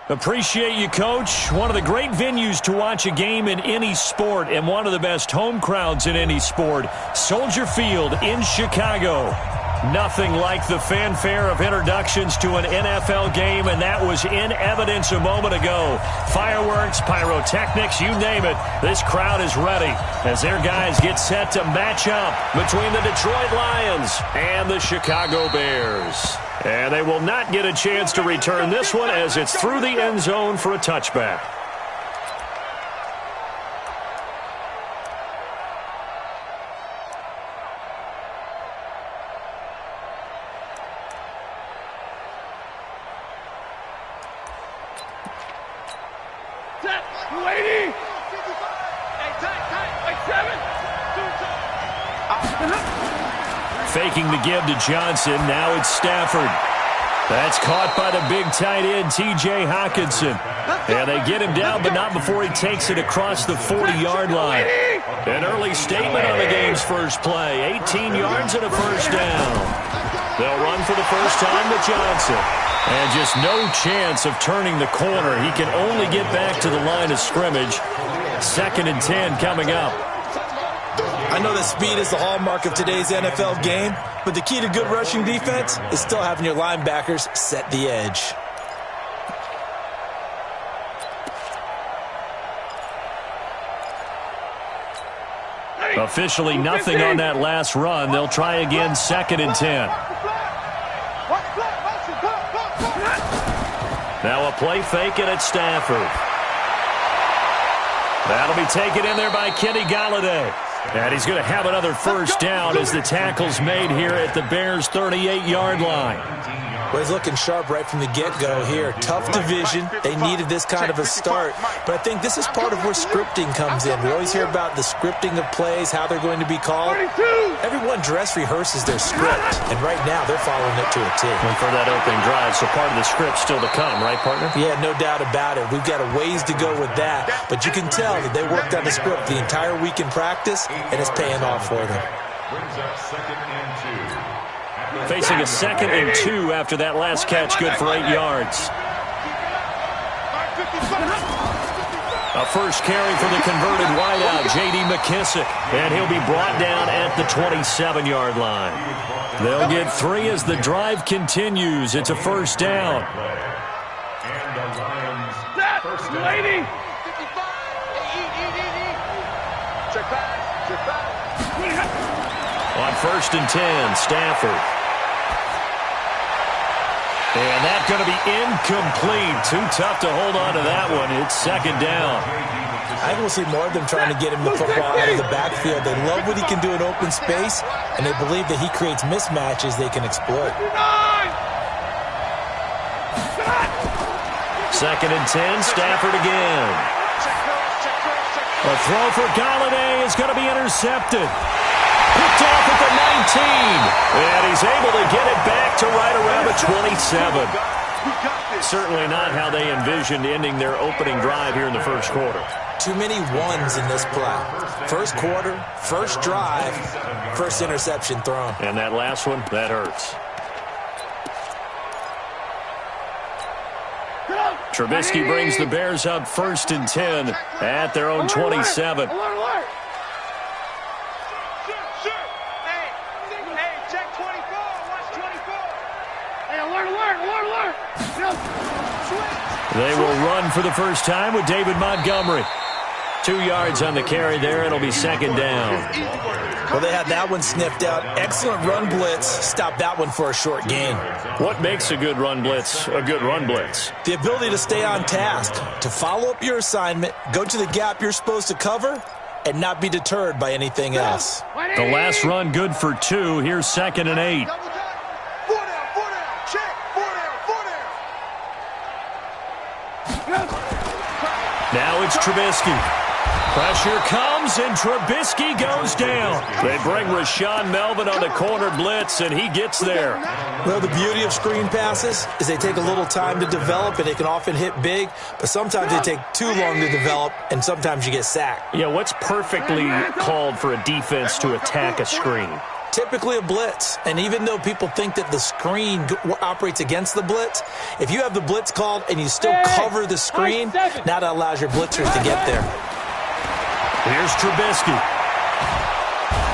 Appreciate you, Coach. One of the great venues to watch a game in any sport and one of the best home crowds in any sport. Soldier Field in Chicago. Nothing like the fanfare of introductions to an NFL game, and that was in evidence a moment ago. Fireworks, pyrotechnics, you name it. This crowd is ready as their guys get set to match up between the Detroit Lions and the Chicago Bears. And they will not get a chance to return this one as it's through the end zone for a touchback. Faking the give to Johnson. Now it's Stafford. That's caught by the big tight end, T.J. Hockenson. And they get him down, but not before he takes it across the 40-yard line. An early statement on the game's first play. 18 yards and a first down. They'll run for the first time with Johnson. And just no chance of turning the corner. He can only get back to the line of scrimmage. 2nd and 10 coming up. I know that speed is the hallmark of today's NFL game, but the key to good rushing defense is still having your linebackers set the edge. Officially nothing on that last run. They'll try again, 2nd and 10. Now a play fake, and it's Stafford. That'll be taken in there by Kenny Golladay. And he's going to have another first down as the tackle's made here at the Bears' 38-yard line. Well, he's looking sharp right from the get-go here. Tough division. They needed this kind of a start. But I think this is part of where scripting comes in. We always hear about the scripting of plays, how they're going to be called. Everyone dress rehearses their script, and right now they're following it to a T. And for that opening drive, so part of the script still to come, right, partner? Yeah, no doubt about it. We've got a ways to go with that, but you can tell that they worked on the script the entire week in practice, and it's paying off for them. Facing a 2nd and 2 after that last catch, good for 8 yards. A first carry for the converted wideout, J.D. McKissick, and he'll be brought down at the 27-yard line. They'll get 3 as the drive continues. It's a first down. On 1st and 10, Stafford. And that's going to be incomplete. Too tough to hold on to that one. It's 2nd down. I think we'll see more of them trying to get him the football out of the backfield. They love what he can do in open space, and they believe that he creates mismatches they can exploit. 2nd and 10, Stafford again. A throw for Golladay is going to be intercepted. Picked off at the 19. And he's able to get it back to right around the 27. Certainly not how they envisioned ending their opening drive here in the first quarter. Too many ones in this play. First quarter, first drive, first interception thrown. And that last one, that hurts. Trubisky brings the Bears up 1st and 10 at their own 27. They will run for the first time with David Montgomery. 2 yards on the carry there. It'll be 2nd down. Well, they had that one sniffed out. Excellent run blitz. Stopped that one for a short gain. What makes a good run blitz a good run blitz? The ability to stay on task, to follow up your assignment, go to the gap you're supposed to cover, and not be deterred by anything else. The last run good for 2. Here's 2nd and 8. Now it's Trubisky. Pressure comes, and Trubisky goes down. They bring Rashaan Melvin on the corner blitz, and he gets there. Well, the beauty of screen passes is they take a little time to develop, and they can often hit big, but sometimes they take too long to develop, and sometimes you get sacked. Yeah, what's perfectly called for a defense to attack a screen? typically a blitz. And even though people think that the screen operates against the blitz, if you have the blitz called and you still cover the screen, now that allows your blitzers to get there. Here's Trubisky.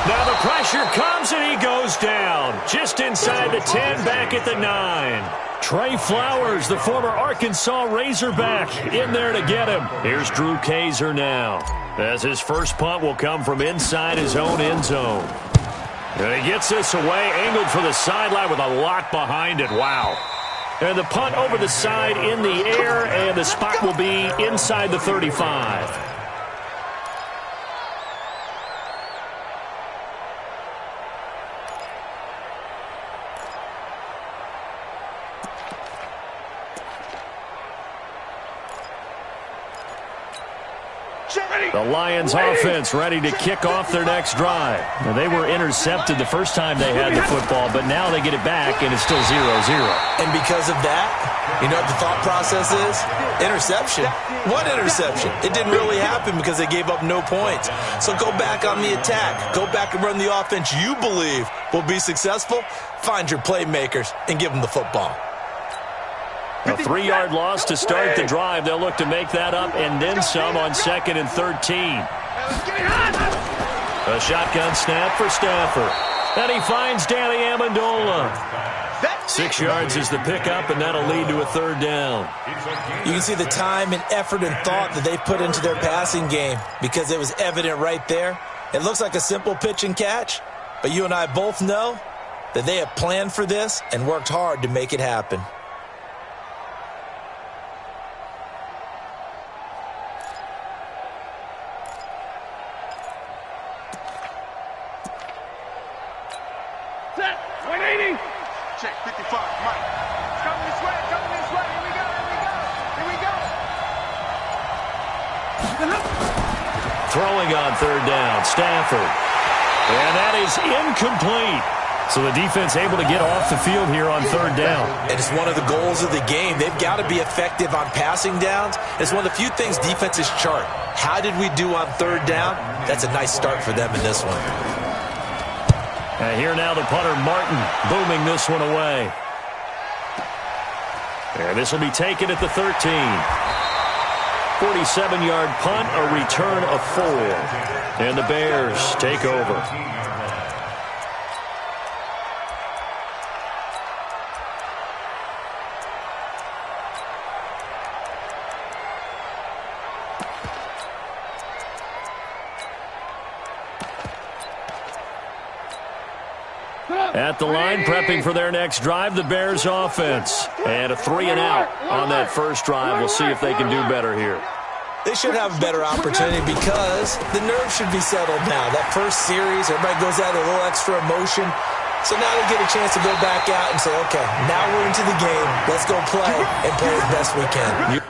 Now the pressure comes and he goes down. Just inside the 10, back at the 9. Trey Flowers, the former Arkansas Razorback, in there to get him. Here's Drew Kaiser now, as his first punt will come from inside his own end zone. And he gets this away, angled for the sideline with a lot behind it. Wow. And the punt over the side in the air, and the spot will be inside the 35. The Lions offense ready to kick off their next drive. Now, they were intercepted the first time they had the football, but now they get it back, and it's still 0-0. And because of that, you know what the thought process is? Interception. What interception? It didn't really happen because they gave up no points. So go back on the attack. Go back and run the offense you believe will be successful. Find your playmakers and give them the football. A 3-yard loss to start the drive. They'll look to make that up and then some on 2nd and 13. A shotgun snap for Stafford. And he finds Danny Amendola. 6 yards is the pickup, and that'll lead to a 3rd down. You can see the time and effort and thought that they put into their passing game because it was evident right there. It looks like a simple pitch and catch, but you and I both know that they have planned for this and worked hard to make it happen. Check 55, Mike. It's coming this way, Here we go. Throwing on 3rd down, Stafford. And that is incomplete. So the defense able to get off the field here on 3rd down. And it's one of the goals of the game. They've got to be effective on passing downs. It's one of the few things defenses chart. How did we do on 3rd down? That's a nice start for them in this one. And here now the punter, Martin, booming this one away. And this will be taken at the 13. 47-yard punt, a return of 4. And the Bears take over. At the line, prepping for their next drive, the Bears offense. And a 3-and-out on that first drive. We'll see if they can do better here. They should have a better opportunity because the nerves should be settled now. That first series, everybody goes out with a little extra emotion. So now they get a chance to go back out and say, okay, now we're into the game. Let's go play and play as best we can.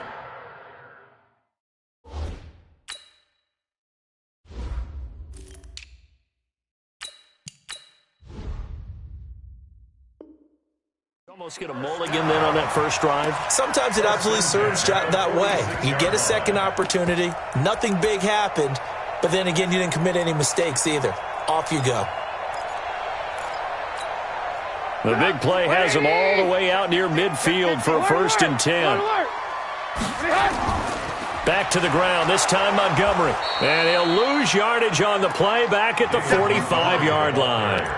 Almost get a mulligan then on that first drive. Sometimes it absolutely serves that way. You get a second opportunity. Nothing big happened. But then again, you didn't commit any mistakes either. Off you go. The big play has him all the way out near midfield for a 1st and 10. Back to the ground, this time Montgomery. And he'll lose yardage on the play back at the 45-yard line.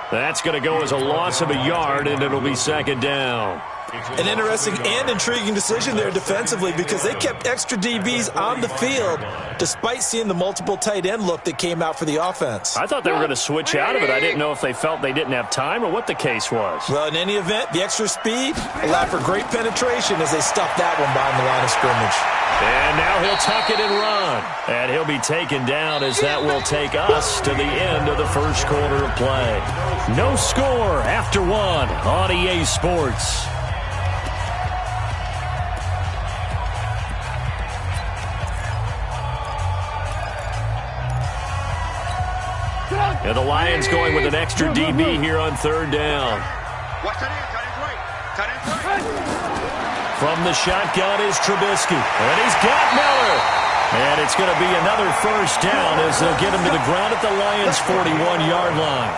That's going to go as a loss of a yard, and it'll be 2nd down. An interesting and intriguing decision there defensively because they kept extra DBs on the field despite seeing the multiple tight end look that came out for the offense. I thought they were going to switch out of it. I didn't know if they felt they didn't have time or what the case was. Well, in any event, the extra speed allowed for great penetration as they stuffed that one behind the line of scrimmage. And now he'll tuck it and run. And he'll be taken down as that will take us to the end of the first quarter of play. No score after 1 on EA Sports. And the Lions going with an extra DB here on 3rd down. From the shotgun is Trubisky. And he's got Miller. And it's going to be another 1st down as they'll get him to the ground at the Lions' 41-yard line.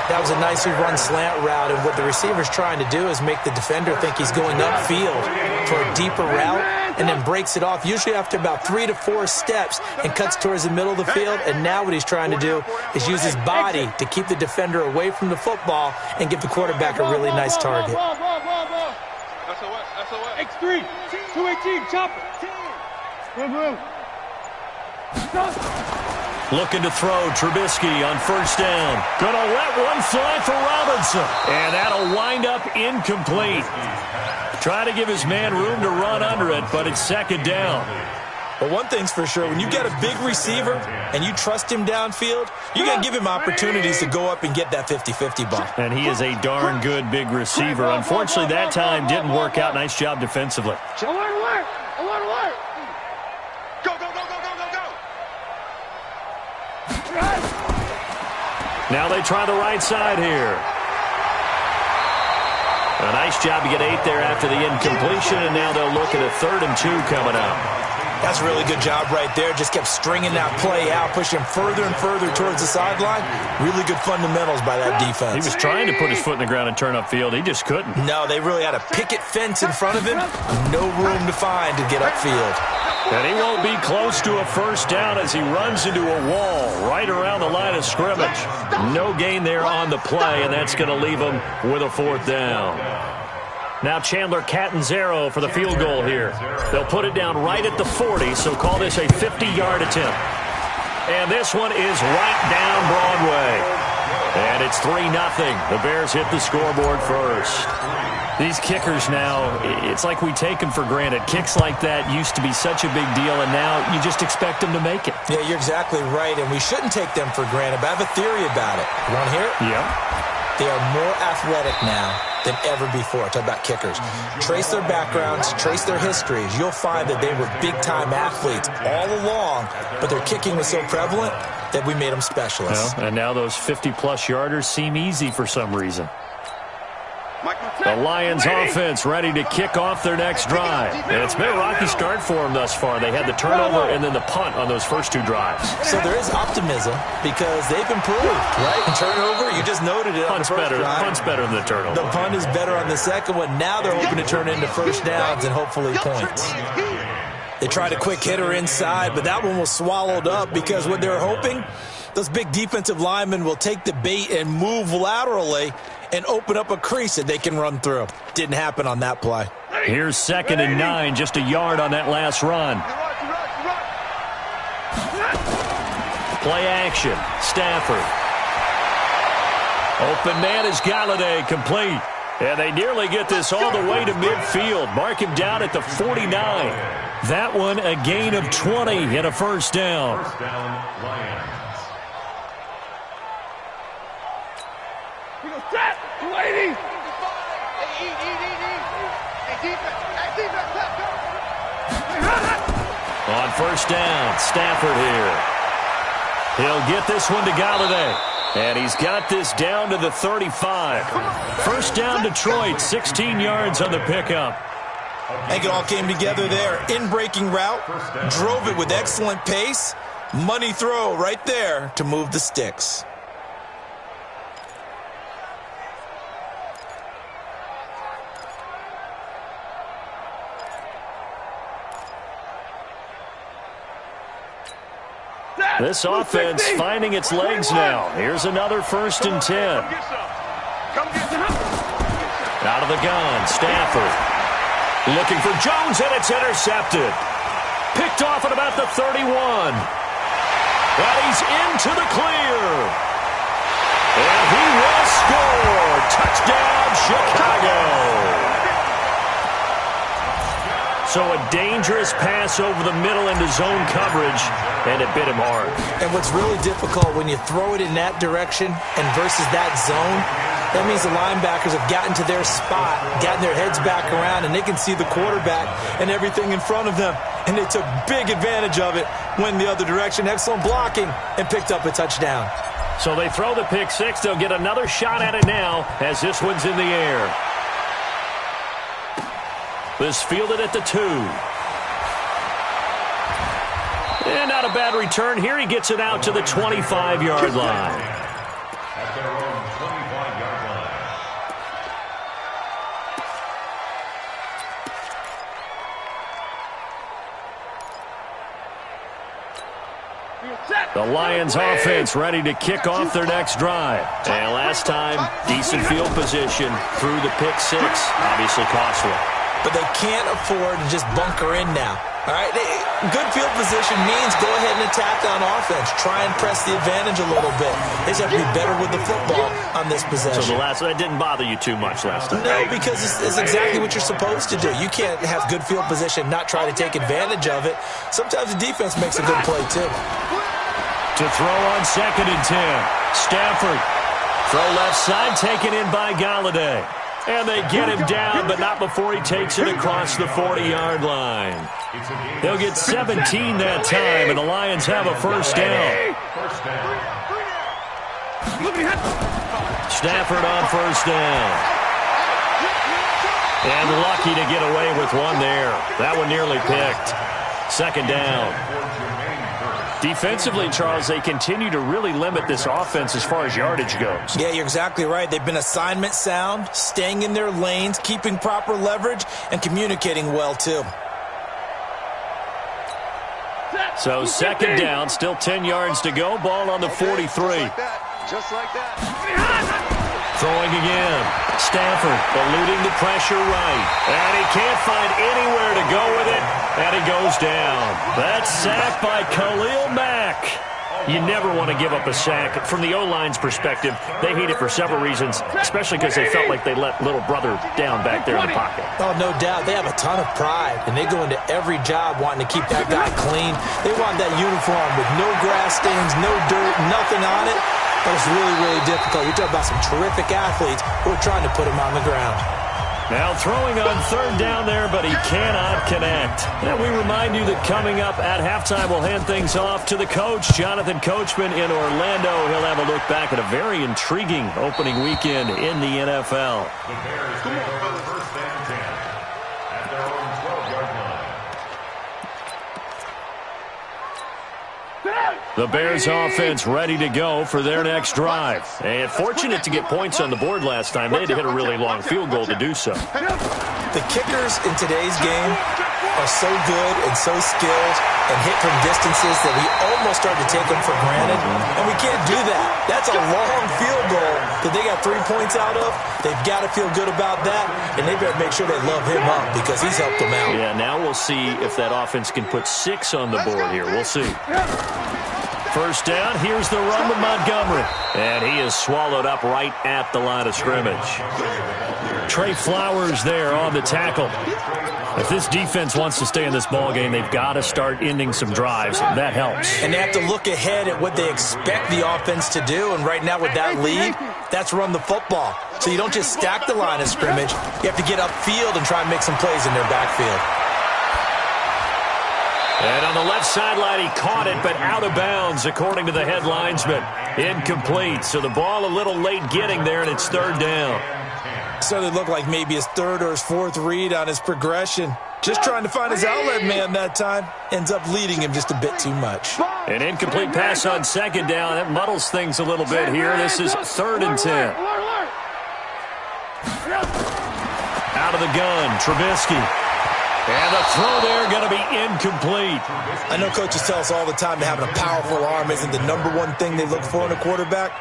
That was a nicely run slant route, and what the receiver's trying to do is make the defender think he's going upfield for a deeper route, and then breaks it off, usually after about 3 to 4 steps, and cuts towards the middle of the field. And now what he's trying to do is use his body to keep the defender away from the football and give the quarterback a really nice target. X3, 218, chopper. Looking to throw, Trubisky on first down. Gonna let one fly for Robinson. And that'll wind up incomplete. Trying to give his man room to run under it, but it's second down. But one thing's for sure, when you got a big receiver and you trust him downfield, you got to give him opportunities to go up and get that 50-50 ball. And he is a darn good big receiver. Unfortunately, that time didn't work out. Nice job defensively. Alert! Go! Now they try the right side here. A nice job to get 8 there after the incompletion, and now they'll look at a 3rd and 2 coming up. That's a really good job right there. Just kept stringing that play out, pushing him further and further towards the sideline. Really good fundamentals by that defense. He was trying to put his foot in the ground and turn upfield. He just couldn't. No, they really had a picket fence in front of him. No room to find to get upfield. And he won't be close to a first down as he runs into a wall right around the line of scrimmage. No gain there on the play, and that's going to leave him with a 4th down. Now Chandler Catanzaro for the field goal here. They'll put it down right at the 40, so call this a 50-yard attempt. And this one is right down Broadway. And it's 3-0. The Bears hit the scoreboard first. These kickers now, it's like we take them for granted. Kicks like that used to be such a big deal, and now you just expect them to make it. Yeah, you're exactly right, and we shouldn't take them for granted, but I have a theory about it. You want to hear it? Yeah. They are more athletic now than ever before. Talk about kickers. Trace their backgrounds, trace their histories. You'll find that they were big-time athletes all along, but their kicking was so prevalent that we made them specialists. Well, and now those 50-plus yarders seem easy for some reason. The Lions offense ready to kick off their next drive. And it's been a rocky start for them thus far. They had the turnover and then the punt on those first 2 drives. So there is optimism because they've improved, right? And turnover, you you just noted it. Punt's better than the turnover. The punt is better on the second one. Now they're hoping to turn into first downs and hopefully points. They tried a quick hitter inside, but that one was swallowed up because what they're hoping, those big defensive linemen will take the bait and move laterally and open up a crease that they can run through. Didn't happen on that play. Here's 2nd and 9, just a yard on that last run. Play action, Stafford. Open man is Galladay, complete. And they nearly get this all the way to midfield. Mark him down at the 49. That one a gain of 20 and a first down. First down, Lions. Lady. On first down, Stafford here. He'll get this one to Galladay. And he's got this down to the 35. First down, Detroit, 16 yards on the pickup. I think it all came together there. In-breaking route, drove it with excellent pace. Money throw right there to move the sticks. This offense finding its legs now. Here's another 1st and 10. Out of the gun, Stafford. Looking for Jones, and it's intercepted. Picked off at about the 31. But he's into the clear. And he will score. Touchdown, Chicago. So a dangerous pass over the middle into zone coverage, and it bit him hard. And what's really difficult when you throw it in that direction and versus that zone, that means the linebackers have gotten to their spot, gotten their heads back around, and they can see the quarterback and everything in front of them. And they took big advantage of it, went the other direction, excellent blocking, and picked up a touchdown. So they throw the pick six. They'll get another shot at it now as this one's in the air. This fielded at the 2. And not a bad return here. He gets it out to the 25-yard line. The Lions offense ready to kick off their next drive. And last time, decent field position through the pick six. Obviously costly. But they can't afford to just bunker in now. All right, good field position means go ahead and attack on offense. Try and press the advantage a little bit. They just have to be better with the football on this possession. So that didn't bother you too much last time? No, because it's exactly what you're supposed to do. You can't have good field position, not try to take advantage of it. Sometimes the defense makes a good play, too. To throw on 2nd and 10. Stafford. Throw left side, taken in by Galladay. And they get him down, but not before he takes it across the 40-yard line. They'll get 17 that time, and the Lions have a first down. Stafford on first down. And lucky to get away with one there. That one nearly picked. 2nd down. Defensively, Charles, they continue to really limit this offense as far as yardage goes. Yeah, you're exactly right. They've been assignment sound, staying in their lanes, keeping proper leverage, and communicating well, too. So 2nd down, still 10 yards to go. Ball on the 43. Just like that. Throwing again. Stafford eluding the pressure right. And he can't find anywhere to go with it. And he goes down. That's sacked by Khalil Mack. You never want to give up a sack. From the O-line's perspective, they hate it for several reasons, especially because they felt like they let little brother down back there in the pocket. Oh, no doubt. They have a ton of pride, and they go into every job wanting to keep that guy clean. They want that uniform with no grass stains, no dirt, nothing on it. But it's really, really difficult. You're talking about some terrific athletes who are trying to put him on the ground. Now throwing on 3rd down there, but he cannot connect. And we remind you that coming up at halftime, we'll hand things off to the coach, Jonathan Coachman in Orlando. He'll have a look back at a very intriguing opening weekend in the NFL. The Bears come on for the first and 10 at their own 12-yard line. The Bears offense ready to go for their next drive. And fortunate to get points on the board last time. They had to hit a really long field goal to do so. The kickers in today's game are so good and so skilled and hit from distances that we almost start to take them for granted. And we can't do that. That's a long field goal that they got 3 points out of. They've got to feel good about that, and they better make sure they love him up because he's helped them out. Yeah, now we'll see if that offense can put 6 on the board here. We'll see. First down, here's the run with Montgomery. And he is swallowed up right at the line of scrimmage. Trey Flowers there on the tackle. If this defense wants to stay in this ballgame, they've got to start ending some drives. That helps. And they have to look ahead at what they expect the offense to do. And right now with that lead, that's run the football. So you don't just stack the line of scrimmage. You have to get upfield and try and make some plays in their backfield. And on the left sideline, he caught it, but out of bounds, according to the head linesman. Incomplete. So the ball a little late getting there, and it's 3rd down. So it looked like maybe his 3rd or his 4th read on his progression. Just trying to find his outlet man that time. Ends up leading him just a bit too much. An incomplete pass on 2nd down. That muddles things a little bit here. This is 3rd and 10. Out of the gun, Trubisky. And the throw there going to be incomplete. I know coaches tell us all the time that having a powerful arm isn't the #1 thing they look for in a quarterback.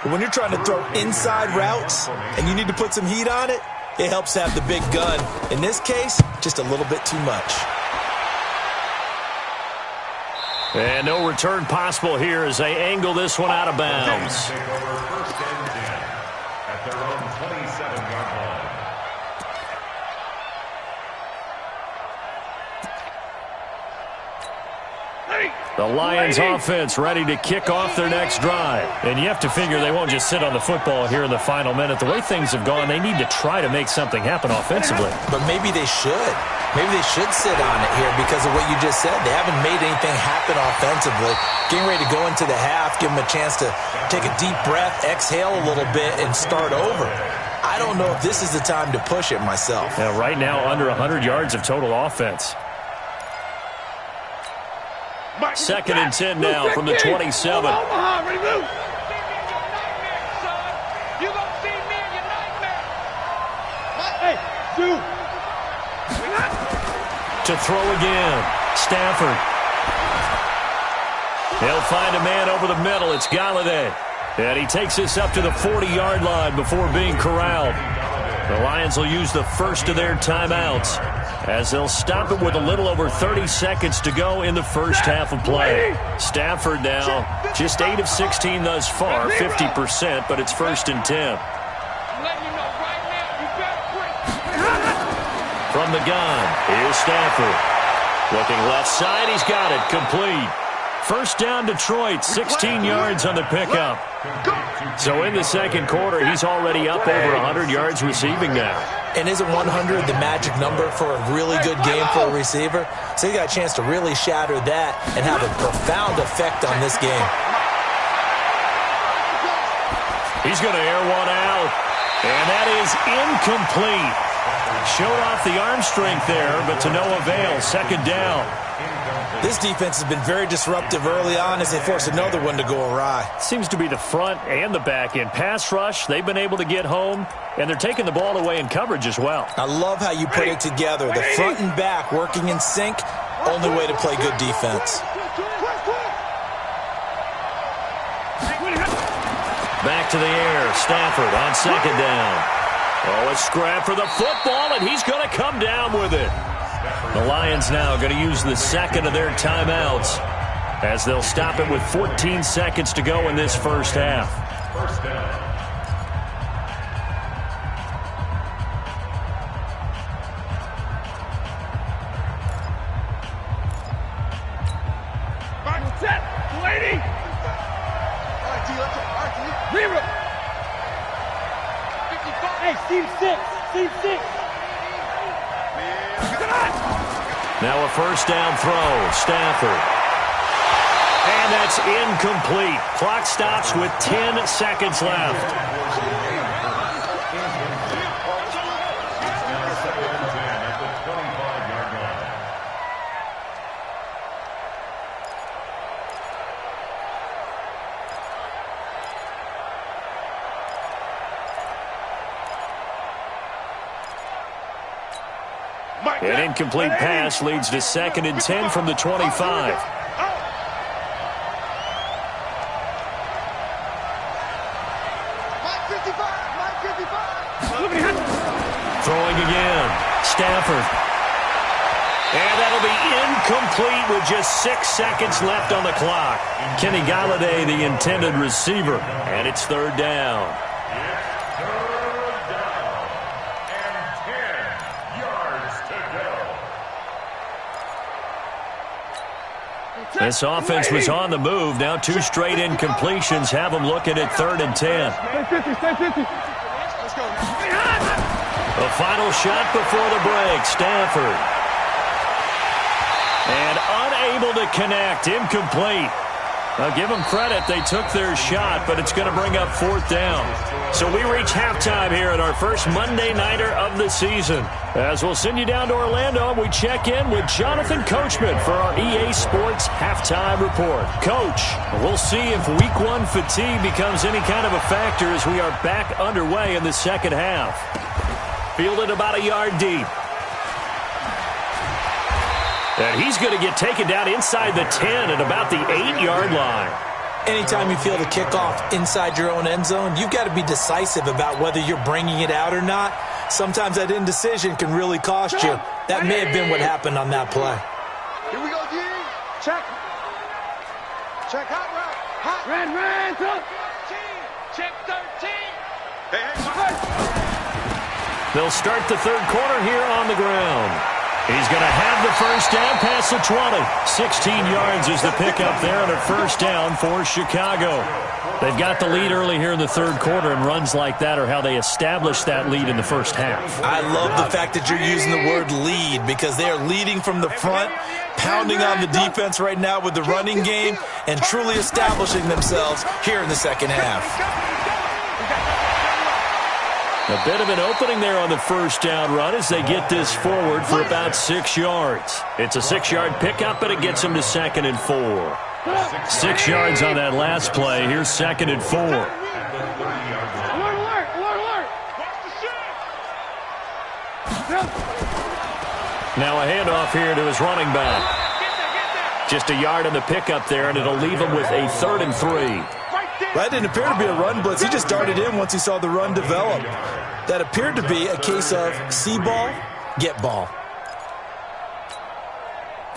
But when you're trying to throw inside routes and you need to put some heat on it, it helps to have the big gun. In this case, just a little bit too much. And no return possible here as they angle this one out of bounds. Take over first and 10 at their own 27-yard line. The Lions offense ready to kick off their next drive. And you have to figure they won't just sit on the football here in the final minute. The way things have gone, they need to try to make something happen offensively. But maybe they should. Maybe they should sit on it here because of what you just said. They haven't made anything happen offensively. Getting ready to go into the half, give them a chance to take a deep breath, exhale a little bit, and start over. I don't know if this is the time to push it myself. Now, right now, under 100 yards of total offense. 2nd and 10 now from the 27. To throw again. Stafford. He'll find a man over the middle. It's Galladay. And he takes this up to the 40-yard line before being corralled. The Lions will use the first of their timeouts as they'll stop it with a little over 30 seconds to go in the first half of play. Stafford now just 8 of 16 thus far, 50%, but it's 1st and 10. From the gun, here's Stafford. Looking left side, he's got it, complete. First down, Detroit, 16 yards on the pickup. So in the second quarter, he's already up over 100 yards receiving now. And isn't 100 the magic number for a really good game for a receiver? So he got a chance to really shatter that and have a profound effect on this game. He's going to air one out, and that is incomplete. Showed off the arm strength there, but to no avail. Second down. This defense has been very disruptive early on as they force another one to go awry. Seems to be the front and the back end. Pass rush, they've been able to get home, and they're taking the ball away in coverage as well. I love how you put it together. The front and back working in sync, only way to play good defense. Back to the air, Stafford on second down. Oh, a scrap for the football, and he's going to come down with it. The Lions now going to use the second of their timeouts as they'll stop it with 14 seconds to go in this first half. First down. Back set, lady. All right, T, let's go. All right, T. Zero. 55. Hey, Steve 6. Steve 6. Now a first down throw, Stafford. And that's incomplete. Clock stops with 10 seconds left. An incomplete pass leads to 2nd and 10 from the 25. Throwing again. Stafford. And that'll be incomplete with just 6 seconds left on the clock. Kenny Galladay, the intended receiver. And it's 3rd down. This offense was on the move. Now 2 straight incompletions have them looking at 3rd and 10. The final shot before the break, Stafford. And unable to connect, incomplete. I'll give them credit. They took their shot, but it's going to bring up 4th down. So we reach halftime here at our first Monday Nighter of the season. As we'll send you down to Orlando, we check in with Jonathan Coachman for our EA Sports Halftime Report. Coach, we'll see if Week 1 fatigue becomes any kind of a factor as we are back underway in the second half. Fielded about a yard deep. And he's going to get taken down inside the 10 at about the 8-yard line. Anytime you field a kickoff inside your own end zone, you've got to be decisive about whether you're bringing it out or not. Sometimes that indecision can really cost you. That may have been what happened on that play. Here we go, D. Check. Check hot route. Hot. Ran. 13. Check 13. Hey. They'll start the 3rd quarter here on the ground. He's going to have the first down past the 20. 16 yards is the pickup there on a first down for Chicago. They've got the lead early here in the 3rd quarter, and runs like that are how they establish that lead in the first half. I love the fact that you're using the word lead because they are leading from the front, pounding on the defense right now with the running game, and truly establishing themselves here in the second half. A bit of an opening there on the first down run as they get this forward for about 6 yards. It's a 6-yard pickup, but it gets them to 2nd and 4. 6 yards on that last play. Here's 2nd and 4. Alert. Now a handoff here to his running back. Just a yard on the pickup there, and it'll leave him with a 3rd and 3. That didn't appear to be a run blitz. He just darted in once he saw the run develop. That appeared to be a case of see ball, get ball.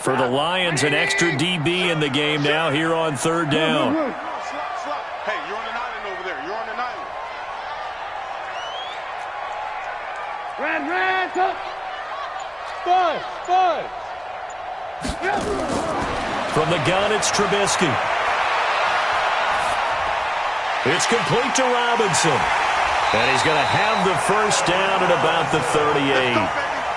For the Lions, an extra DB in the game now here on 3rd down. Hey, you're on an island over there. You're on an island. Ran, touch. Spud. From the gun, it's Trubisky. It's complete to Robinson. And he's going to have the first down at about the 38.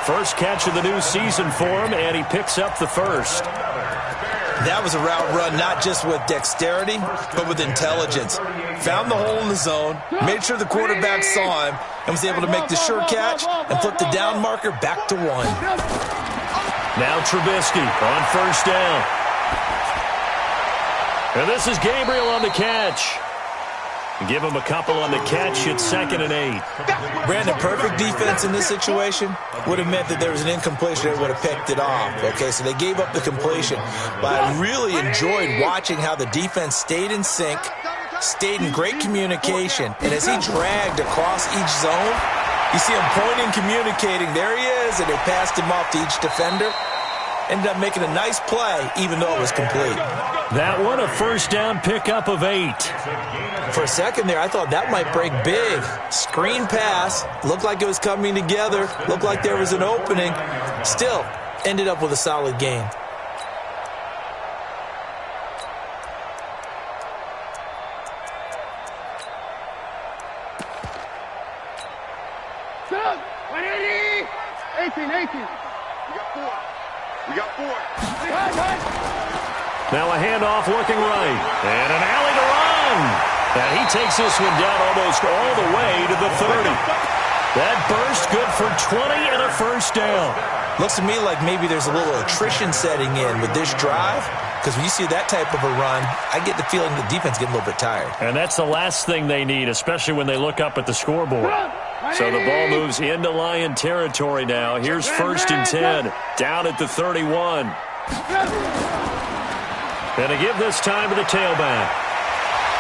First catch of the new season for him, and he picks up the first. That was a route run not just with dexterity, but with intelligence. Found the hole in the zone, made sure the quarterback saw him, and was able to make the sure catch and flip the down marker back to 1. Now Trubisky on first down. And this is Gabriel on the catch. Give him a couple on the catch. It's 2nd and 8. Brandon, perfect defense in this situation would have meant that there was an incompletion. They would have picked it off. Okay, so they gave up the completion. But I really enjoyed watching how the defense stayed in sync, stayed in great communication. And as he dragged across each zone, you see him pointing, communicating. There he is, and they passed him off to each defender. Ended up making a nice play, even though it was complete. That one, a first down pickup of 8. For a second there, I thought that might break big. Screen pass. Looked like it was coming together. Looked like there was an opening. Still, ended up with a solid game. Stop! 180! 18. We got 4. Now a handoff looking right. And an alley to run. And he takes this one down almost all the way to the 30. That burst good for 20 and a first down. Looks to me like maybe there's a little attrition setting in with this drive. Because when you see that type of a run, I get the feeling the defense getting a little bit tired. And that's the last thing they need, especially when they look up at the scoreboard. So the ball moves into Lion territory now. Here's 1st and 10, down at the 31. And they give this time to the tailback.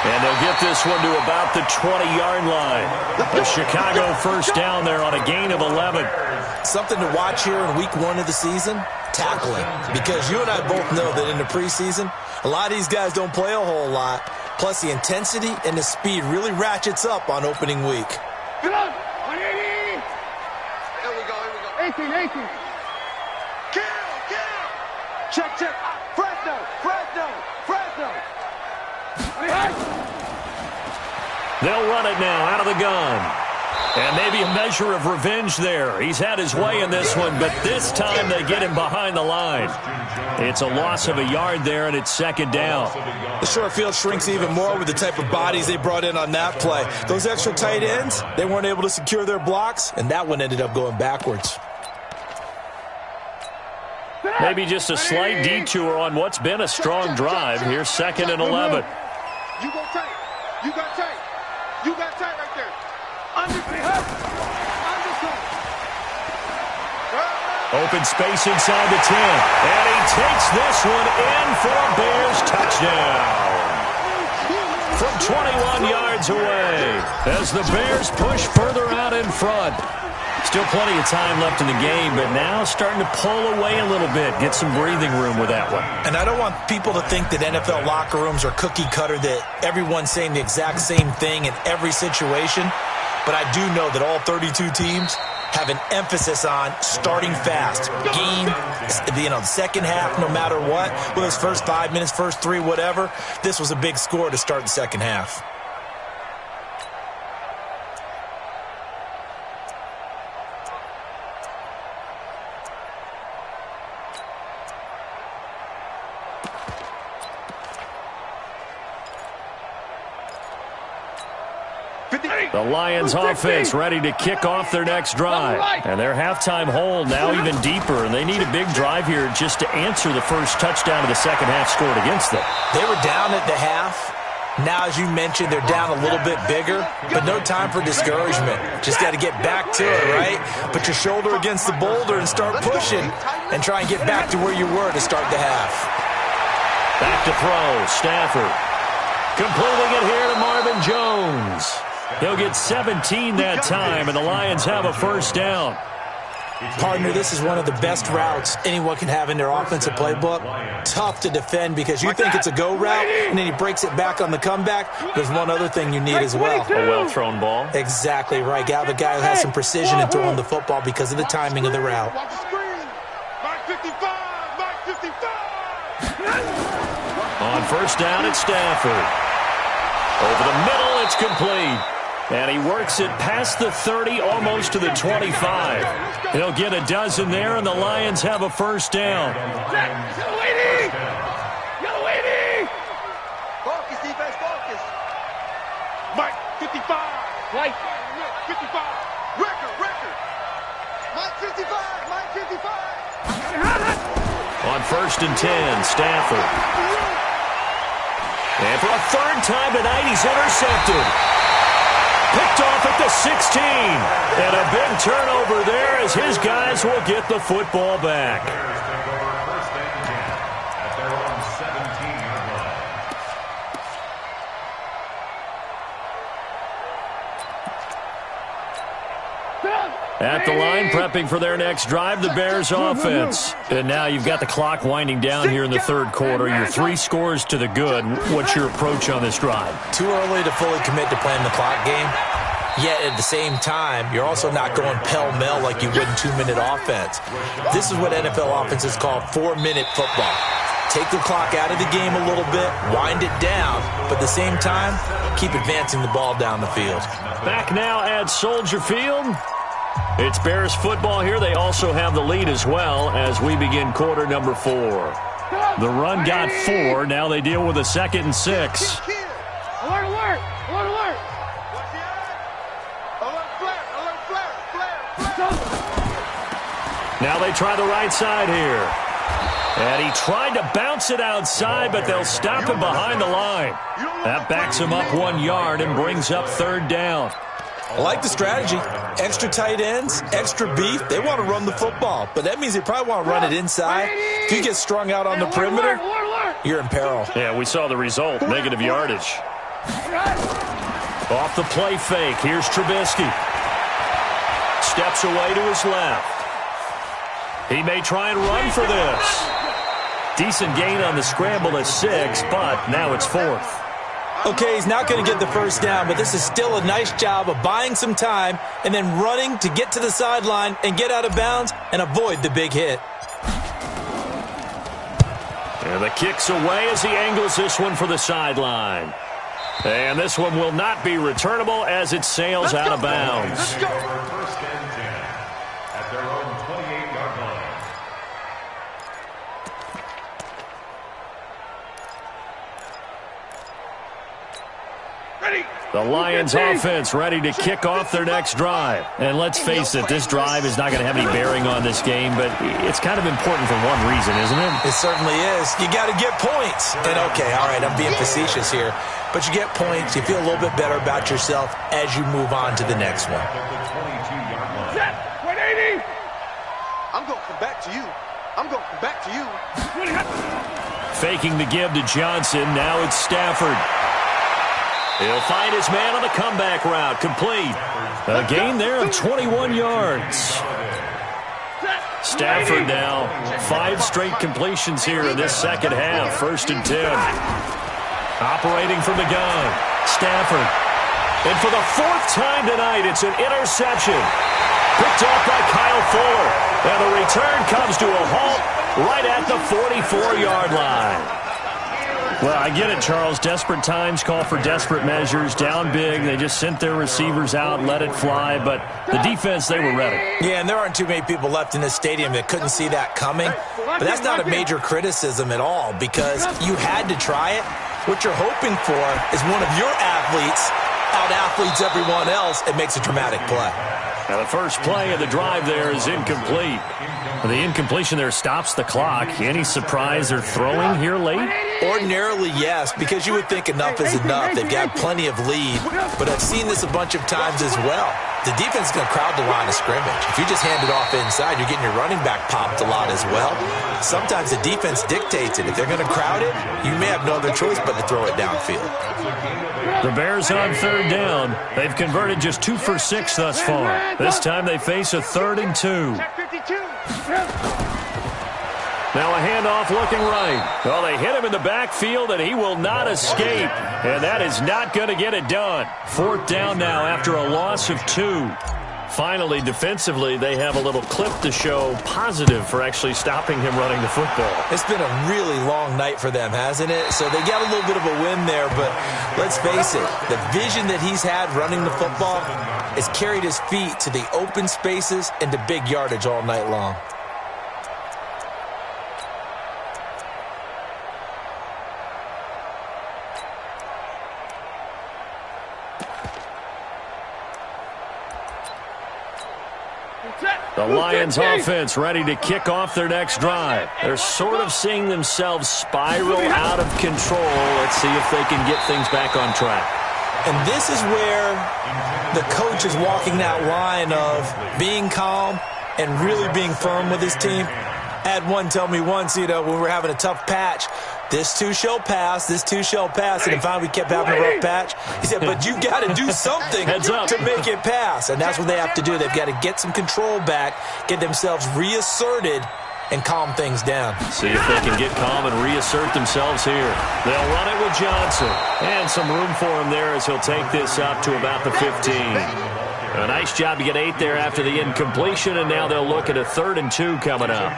And they'll get this one to about the 20-yard line. The Chicago first down there on a gain of 11. Something to watch here in week 1 of the season, tackling. Because you and I both know that in the preseason, a lot of these guys don't play a whole lot. Plus the intensity and the speed really ratchets up on opening week. Get up! 180! Here we go. 18. Kill! Check. Fresno! They'll run it now out of the gun. And maybe a measure of revenge there. He's had his way in this one, but this time they get him behind the line. It's a loss of a yard there, and it's 2nd down. The short field shrinks even more with the type of bodies they brought in on that play. Those extra tight ends, they weren't able to secure their blocks, and that one ended up going backwards. Maybe just a slight detour on what's been a strong drive. Here's 2nd and 11. You got tight right there. Open space inside the 10. And he takes this one in for a Bears touchdown. From 21 yards away as the Bears push further out in front. Still plenty of time left in the game, but now starting to pull away a little bit. Get some breathing room with that one. And I don't want people to think that NFL locker rooms are cookie cutter, that everyone's saying the exact same thing in every situation. But I do know that all 32 teams have an emphasis on starting fast. Game, the second half, no matter what. Whether it's first 5 minutes, first 3, whatever. This was a big score to start the second half. The Lions offense ready to kick off their next drive. And their halftime hole now even deeper. And they need a big drive here just to answer the first touchdown of the second half scored against them. They were down at the half. Now, as you mentioned, they're down a little bit bigger. But no time for discouragement. Just got to get back to it, right? Put your shoulder against the boulder and start pushing. And try and get back to where you were to start the half. Back to throw, Stafford. Completing it here to Marvin Jones. He'll get 17 that time, and the Lions have a first down. Partner, this is one of the best routes anyone can have in their offensive playbook. Tough to defend because you think it's a go route, and then he breaks it back on the comeback. There's one other thing you need as well. A well-thrown ball. Exactly right. Got the guy who has some precision in throwing the football because of the timing of the route. Watch the screen. Mark 55. Mark 55. On first down, it's Stafford. Over the middle, it's complete. And he works it past the 30, almost to the 25. He'll get a dozen there, and the Lions have a first down. You're waiting. You're waiting. Focus, defense, focus. Mike, 55. Mike, 55. Record. Mike, 55. Mike, 55. On first and 10, Stafford. And for a third time tonight, he's intercepted. Picked off at the 16. And a big turnover there as his guys will get the football back. At the line, prepping for their next drive, the Bears offense. And now you've got the clock winding down here in the third quarter. You're 3 scores to the good. What's your approach on this drive? Too early to fully commit to playing the clock game. Yet at the same time, you're also not going pell-mell like you would in 2-minute offense. This is what NFL offenses call 4-minute football. Take the clock out of the game a little bit, wind it down, but at the same time, keep advancing the ball down the field. Back now at Soldier Field. It's Bears football here. They also have the lead as well as we begin quarter number 4. The run got 4. Now they deal with a 2nd and 6. Alert, alert. Alert, alert. Watch the eye. Alert, flare. Now they try the right side here. And he tried to bounce it outside, but they'll stop him behind the line. That backs him up 1 yard and brings up 3rd down. I like the strategy. Extra tight ends, extra beef. They want to run the football, but that means they probably want to run it inside. If you get strung out on the perimeter, you're in peril. Yeah, we saw the result, negative yardage. Off the play fake, here's Trubisky. Steps away to his left. He may try and run for this. Decent gain on the scramble at 6, but now it's 4th. Okay, he's not going to get the first down, but this is still a nice job of buying some time and then running to get to the sideline and get out of bounds and avoid the big hit. And the kick's away as he angles this one for the sideline. And this one will not be returnable as it sails out of bounds. First and 10 at their own 28-yard line. The Lions offense ready to kick off their next drive. And let's face it, this drive is not going to have any bearing on this game, but it's kind of important for one reason, isn't it? It certainly is. You got to get points. And okay, all right, I'm being facetious here, but you get points, you feel a little bit better about yourself as you move on to the next one. Set. 180. I'm going to come back to you. I'm going to come back to you. Faking the give to Johnson. Now it's Stafford. He'll find his man on the comeback route. Complete. A gain there of 21 yards. Stafford now 5 straight completions here in this second half. 1st and 10. Operating from the gun. Stafford. And for the 4th time tonight, it's an interception. Picked off by Kyle Fuller. And the return comes to a halt right at the 44-yard line. Well, I get it, Charles. Desperate times call for desperate measures. Down big. They just sent their receivers out, let it fly. But the defense, they were ready. Yeah, and there aren't too many people left in this stadium that couldn't see that coming. But that's not a major criticism at all because you had to try it. What you're hoping for is one of your athletes out-athletes everyone else and makes a dramatic play. Now, the first play of the drive there is incomplete. The incompletion there stops the clock. Any surprise they're throwing here late? Ordinarily, yes, because you would think enough is enough. They've got plenty of lead, but I've seen this a bunch of times as well. the defense is going to crowd the line of scrimmage. If you just hand it off inside, you're getting your running back popped a lot as well. Sometimes the defense dictates it. If they're going to crowd it, you may have no other choice but to throw it downfield. The Bears on third down. They've converted just 2 for 6 thus far. This time they face a 3rd and 2. Now a handoff looking right. Well, they hit him in the backfield, and he will not escape. And that is not going to get it done. 4th down now after a loss of 2. Finally, defensively, they have a little clip to show positive for actually stopping him running the football. It's been a really long night for them, hasn't it? So they got a little bit of a win there, but let's face it, the vision that he's had running the football has carried his feet to the open spaces and to big yardage all night long. The Lions offense ready to kick off their next drive. They're sort of seeing themselves spiral out of control. Let's see if they can get things back on track. And this is where the coach is walking that line of being calm and really being firm with his team. I had one tell me once, when we were having a tough patch, this too shall pass, this too shall pass, and then finally we kept having a rough patch. He said, but you've got to do something to make it pass, and that's what they have to do. They've got to get some control back, get themselves reasserted, and calm things down. See if they can get calm and reassert themselves here. They'll run it with Johnson, and some room for him there as he'll take this up to about the 15. A nice job to get 8 there after the incompletion, and now they'll look at a 3rd and 2 coming up.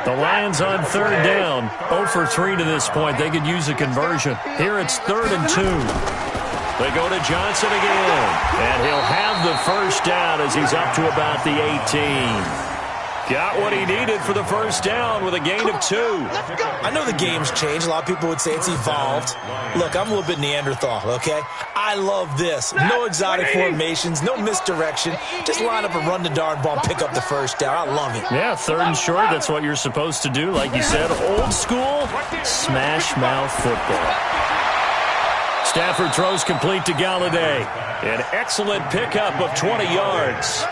The Lions on 3rd down, 0 for 3 to this point. They could use a conversion. Here it's 3rd and 2. They go to Johnson again, and he'll have the first down as he's up to about the 18. Got what he needed for the first down with a gain of 2. I know the game's changed. A lot of people would say it's evolved. Look, I'm a little bit Neanderthal, okay? I love this. No exotic formations, no misdirection. Just line up and run the darn ball and pick up the first down. I love it. Yeah, 3rd and short, that's what you're supposed to do. Like you said, old school, smash mouth football. Stafford throws complete to Galladay. An excellent pickup of 20 yards.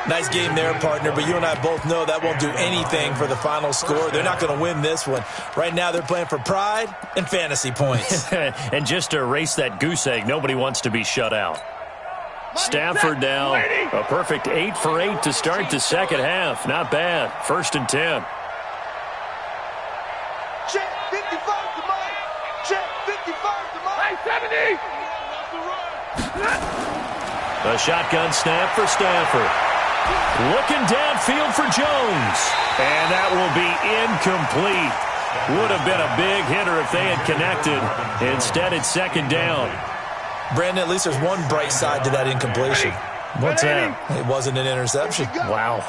Nice game there, partner, but you and I both know that won't do anything for the final score. They're not going to win this one. Right now they're playing for pride and fantasy points. And just to erase that goose egg, nobody wants to be shut out. Stafford now, a perfect 8 for 8 to start the second half. Not bad. 1st and 10. Check 55 to Mike. Check 55 to Mike. Hey, 70. A shotgun snap for Stafford. Looking downfield for Jones. And that will be incomplete. Would have been a big hitter if they had connected. Instead, it's 2nd down. Brandon, at least there's one bright side to that incompletion. What's that? It wasn't an interception. Wow.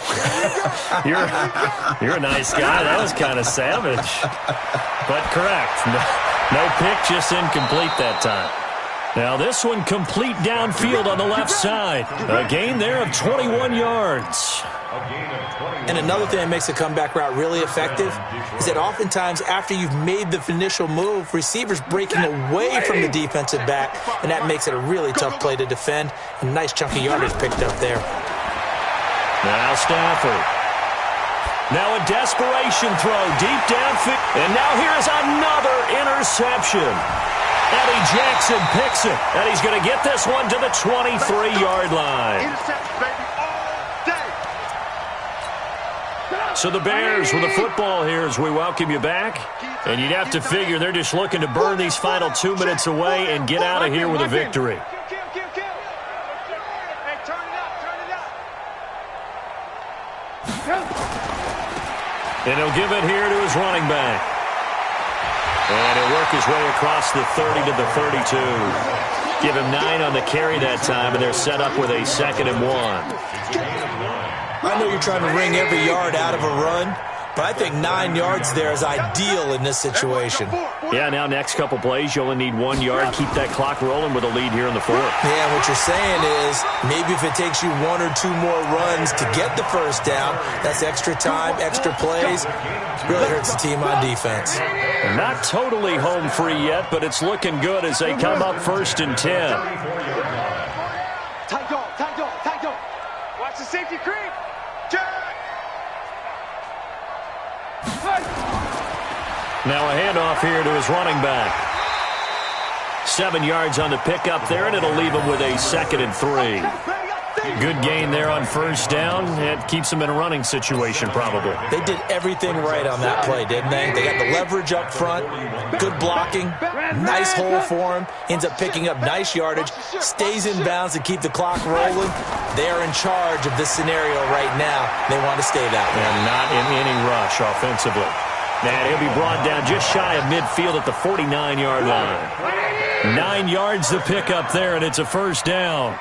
You're a nice guy. That was kind of savage. But correct. No pick, just incomplete that time. Now this one complete downfield on the left side. A gain there of 21 yards. And another thing that makes a comeback route really effective is that oftentimes after you've made the initial move, receivers breaking away from the defensive back, and that makes it a really tough play to defend. A nice chunky yardage picked up there. Now Stafford. Now a desperation throw deep downfield. And now here's another interception. Eddie Jackson picks it, and he's going to get this one to the 23-yard line. Intercept, baby, all day. So the Bears with the football here as we welcome you back. And you'd have to figure they're just looking to burn these final 2 minutes away and get out of here with a victory. Kill. Hey, turn it up. And he'll give it here to his running back. And he'll work his way across the 30 to the 32. Give him 9 on the carry that time, and they're set up with a 2nd and 1. I know you're trying to wring every yard out of a run, but I think 9 yards there is ideal in this situation. Yeah, now next couple plays, you only need 1 yard. Keep that clock rolling with a lead here in the 4th. Yeah, what you're saying is maybe if it takes you 1 or 2 more runs to get the first down, that's extra time, extra plays. Really hurts the team on defense. Not totally home free yet, but it's looking good as they come up 1st and 10. Tight dog. Now a handoff here to his running back. 7 yards on the pickup there, and it'll leave him with a 2nd and 3. Good gain there on first down. It keeps him in a running situation, probably. They did everything right on that play, didn't they? They got the leverage up front, good blocking, nice hole for him, ends up picking up nice yardage, stays in bounds to keep the clock rolling. They are in charge of this scenario right now. They want to stay that way. And not in any rush offensively. And he'll be brought down just shy of midfield at the 49-yard line. 9 yards to pick up there, and it's a first down.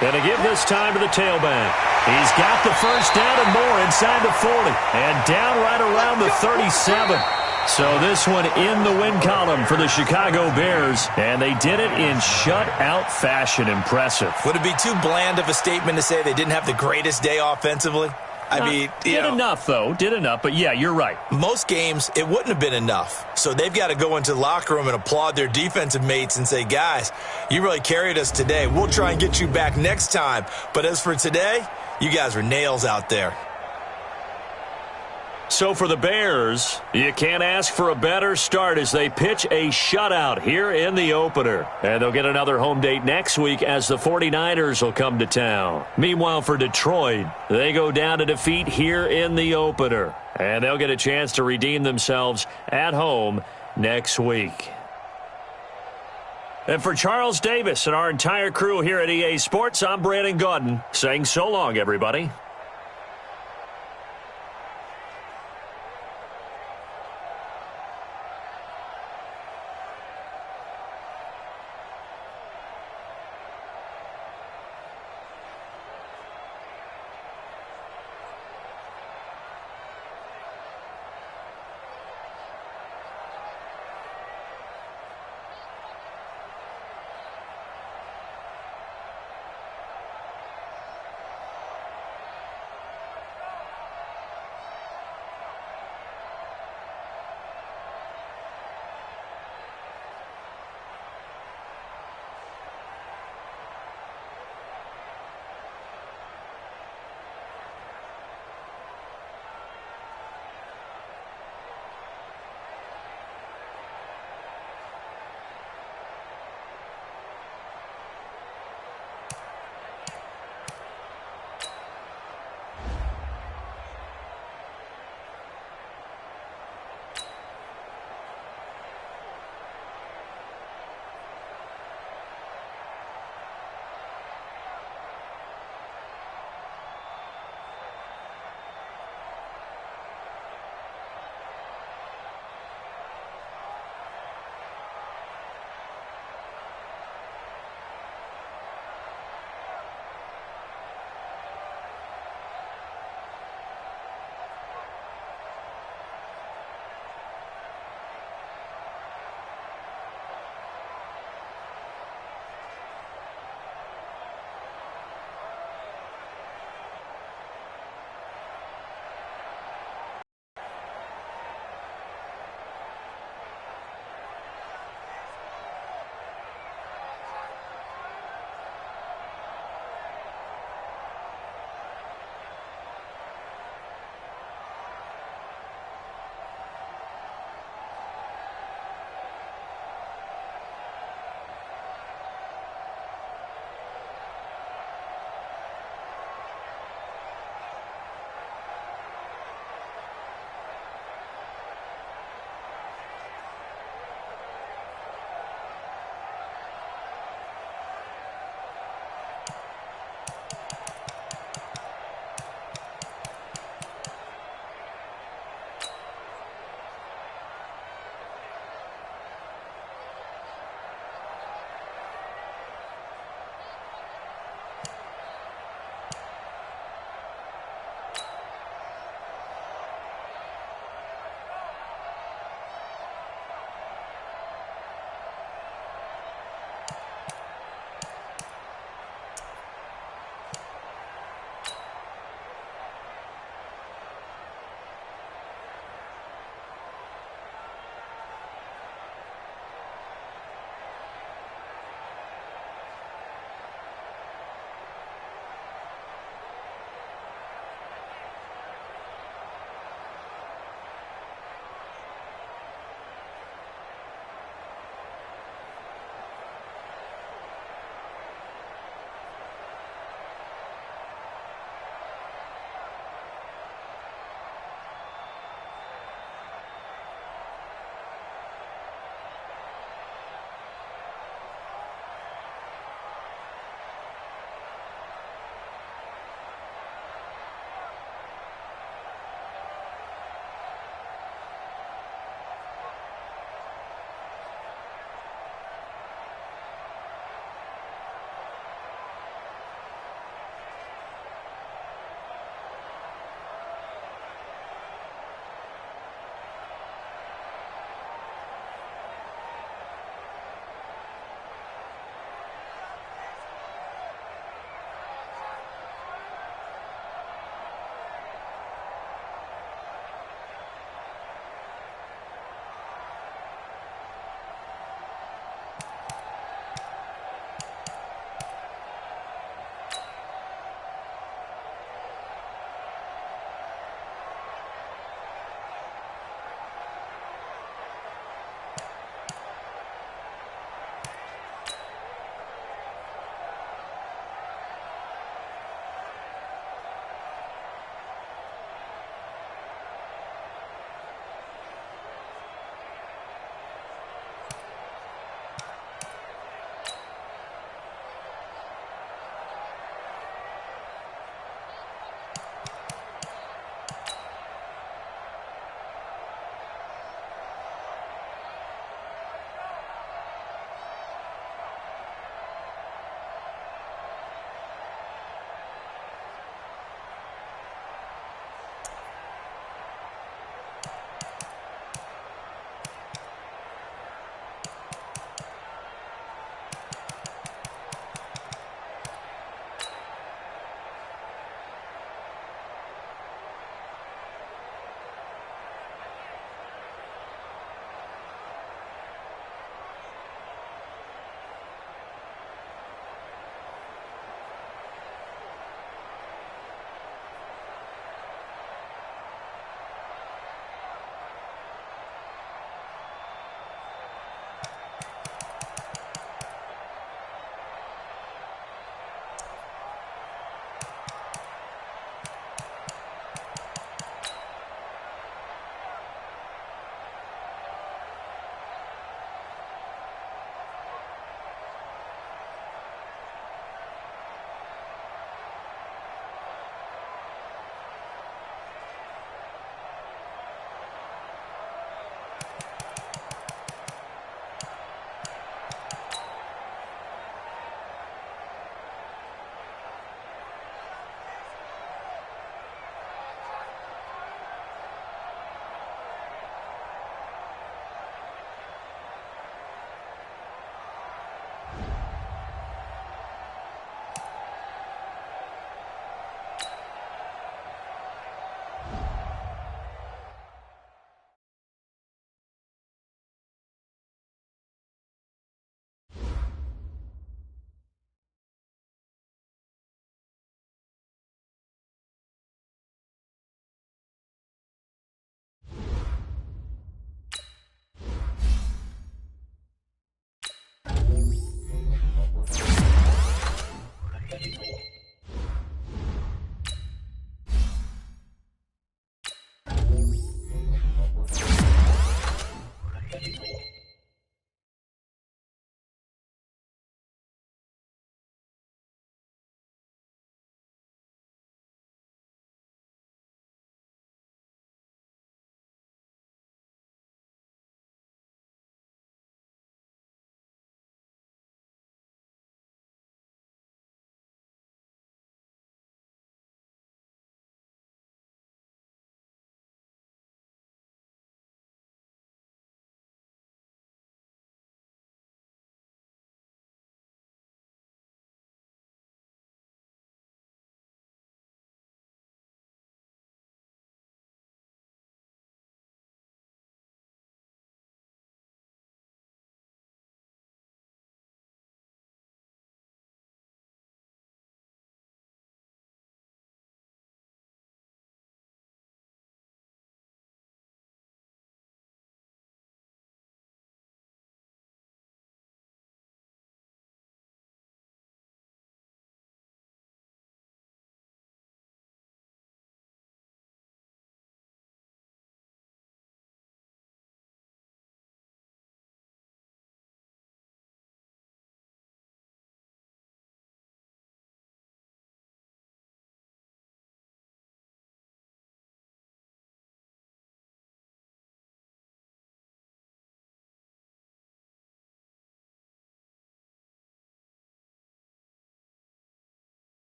Going to give this time to the tailback. He's got the first down and more inside the 40. And down right around the 37. So this one in the win column for the Chicago Bears. And they did it in shutout fashion. Impressive. Would it be too bland of a statement to say they didn't have the greatest day offensively? I mean, did enough, though. Did enough. But, yeah, you're right. Most games, it wouldn't have been enough. So they've got to go into the locker room and applaud their defensive mates and say, guys, you really carried us today. We'll try and get you back next time. But as for today, you guys were nails out there. So for the Bears, you can't ask for a better start as they pitch a shutout here in the opener. And they'll get another home date next week as the 49ers will come to town. Meanwhile, for Detroit, they go down to defeat here in the opener. And they'll get a chance to redeem themselves at home next week. And for Charles Davis and our entire crew here at EA Sports, I'm Brandon Gaudin saying so long, everybody.